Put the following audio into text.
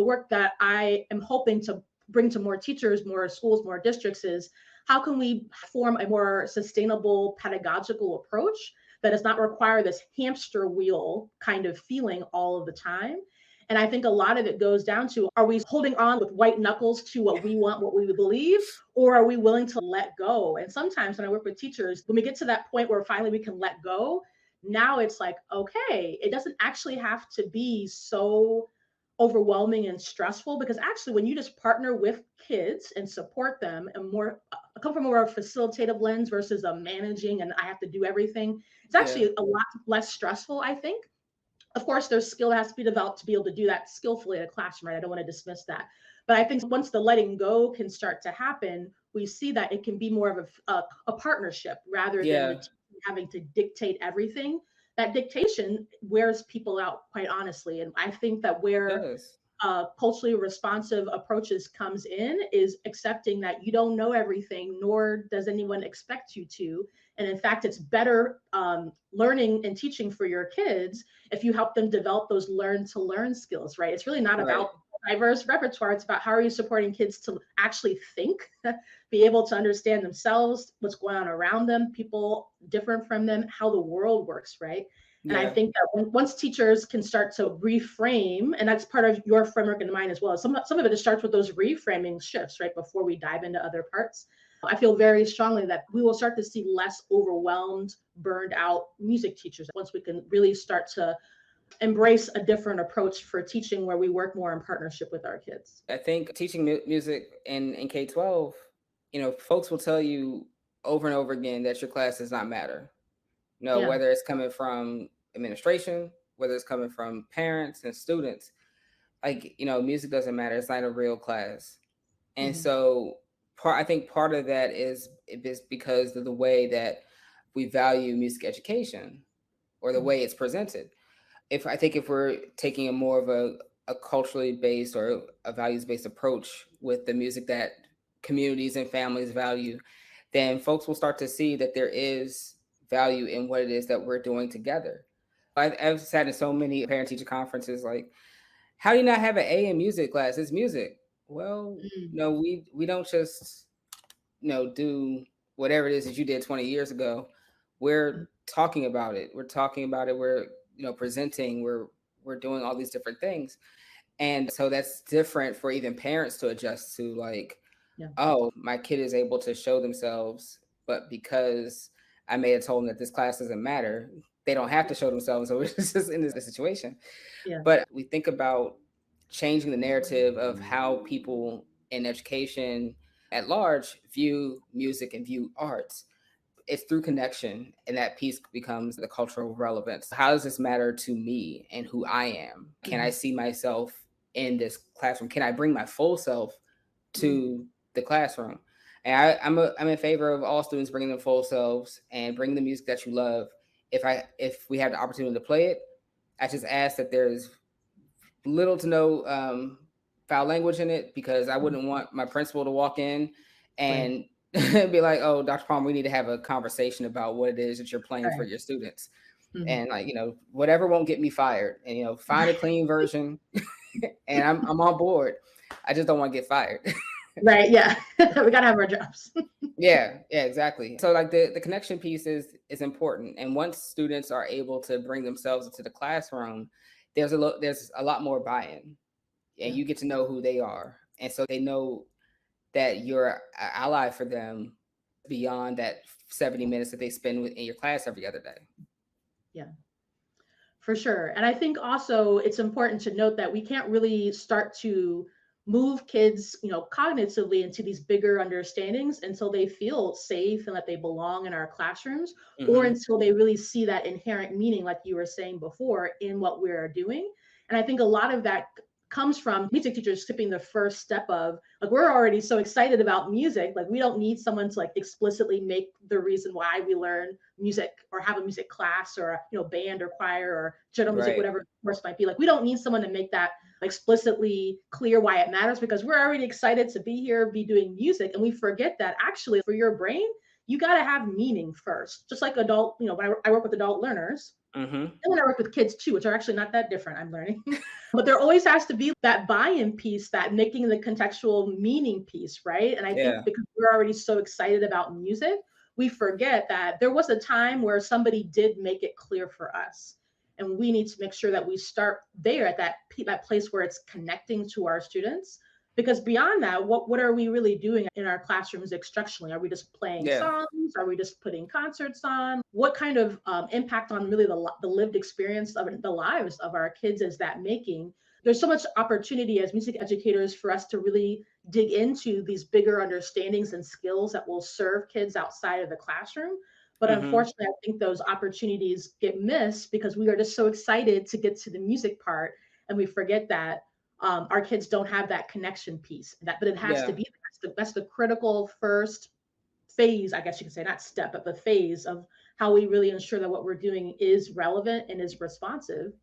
the work that I am hoping to bring to more teachers, more schools, more districts is how can we form a more sustainable pedagogical approach that does not require this hamster wheel kind of feeling all of the time. And I think a lot of it goes down to, are we holding on with white knuckles to what we want, what we believe, or are we willing to let go? And sometimes when I work with teachers, when we get to that point where finally we can let go, now it's like, okay, it doesn't actually have to be so overwhelming and stressful, because actually when you just partner with kids and support them and more come from more of a facilitative lens versus a managing and I have to do everything, it's actually a lot less stressful, I think. Of course, there's skill that has to be developed to be able to do that skillfully in a classroom, right? I don't want to dismiss that. But I think once the letting go can start to happen, we see that it can be more of a partnership rather than the teacher having to dictate everything. That dictation wears people out, quite honestly. And I think that where culturally responsive approaches comes in is accepting that you don't know everything, nor does anyone expect you to. And in fact, it's better learning and teaching for your kids if you help them develop those learn to learn skills, right? It's really not about diverse repertoire. It's about how are you supporting kids to actually think, be able to understand themselves, what's going on around them, people different from them, how the world works, right? And I think that once teachers can start to reframe, and that's part of your framework and mine as well. Some of it starts with those reframing shifts, right? Before we dive into other parts. I feel very strongly that we will start to see less overwhelmed, burned out music teachers once we can really start to embrace a different approach for teaching where we work more in partnership with our kids. I think teaching music in K-12, folks will tell you over and over again that your class does not matter. Whether it's coming from administration, whether it's coming from parents and students, music doesn't matter. It's not a real class. And so I think part of that is because of the way that we value music education or the way it's presented. If we're taking a more of a culturally based or a values-based approach with the music that communities and families value, then folks will start to see that there is value in what it is that we're doing together. I've sat in so many parent-teacher conferences like, how do you not have an A in music class? It's music. Well, no, we don't just, do whatever it is that you did 20 years ago. We're talking about it. We're talking about it. We're, presenting. We're doing all these different things. And so that's different for even parents to adjust to, like, oh, my kid is able to show themselves, but because I may have told them that this class doesn't matter, they don't have to show themselves. So we're just in this situation. But we think about changing the narrative of how people in education at large view music and view arts. It's through connection, and that piece becomes the cultural relevance. How does this matter to me and who I am? Can I see myself in this classroom? Can I bring my full self to the classroom? And I'm in favor of all students bringing their full selves and bring the music that you love. If we have the opportunity to play it, I just ask that there's little to no foul language in it, because I wouldn't want my principal to walk in and be like, oh, Dr. Palmer, we need to have a conversation about what it is that you're playing for your students. And whatever won't get me fired, and, find a clean version and I'm on board. I just don't want to get fired. Right. Yeah. We got to have our jobs. Yeah, exactly. So like the connection piece is important. And once students are able to bring themselves into the classroom, there's a lot more buy-in, and you get to know who they are. And so they know that you're an ally for them beyond that 70 minutes that they spend in your class every other day. Yeah, for sure. And I think also it's important to note that we can't really start to move kids, cognitively into these bigger understandings until they feel safe and that they belong in our classrooms, or until they really see that inherent meaning, like you were saying before, in what we're doing. And I think a lot of that comes from music teachers skipping the first step of, like, we're already so excited about music, like we don't need someone to like explicitly make the reason why we learn music or have a music class or band or choir or general music, whatever the course might be. Like, we don't need someone to make that explicitly clear why it matters, because we're already excited to be here, be doing music. And we forget that actually for your brain, you got to have meaning first. Just like adult, when I work with adult learners, Mm-hmm. And when I work with kids too, which are actually not that different, I'm learning. But there always has to be that buy-in piece, that making the contextual meaning piece, right? And I think Yeah. because we're already so excited about music, we forget that there was a time where somebody did make it clear for us. And we need to make sure that we start there at that place where it's connecting to our students. Because beyond that, what are we really doing in our classrooms instructionally? Are we just playing Yeah. songs? Are we just putting concerts on? What kind of impact on really the lived experience of the lives of our kids is that making? There's so much opportunity as music educators for us to really dig into these bigger understandings and skills that will serve kids outside of the classroom. But Mm-hmm. unfortunately, I think those opportunities get missed because we are just so excited to get to the music part, and we forget that our kids don't have that connection piece. But it has to Yeah. be, that's the critical first phase, I guess you could say, not step, but the phase of how we really ensure that what we're doing is relevant and is responsive.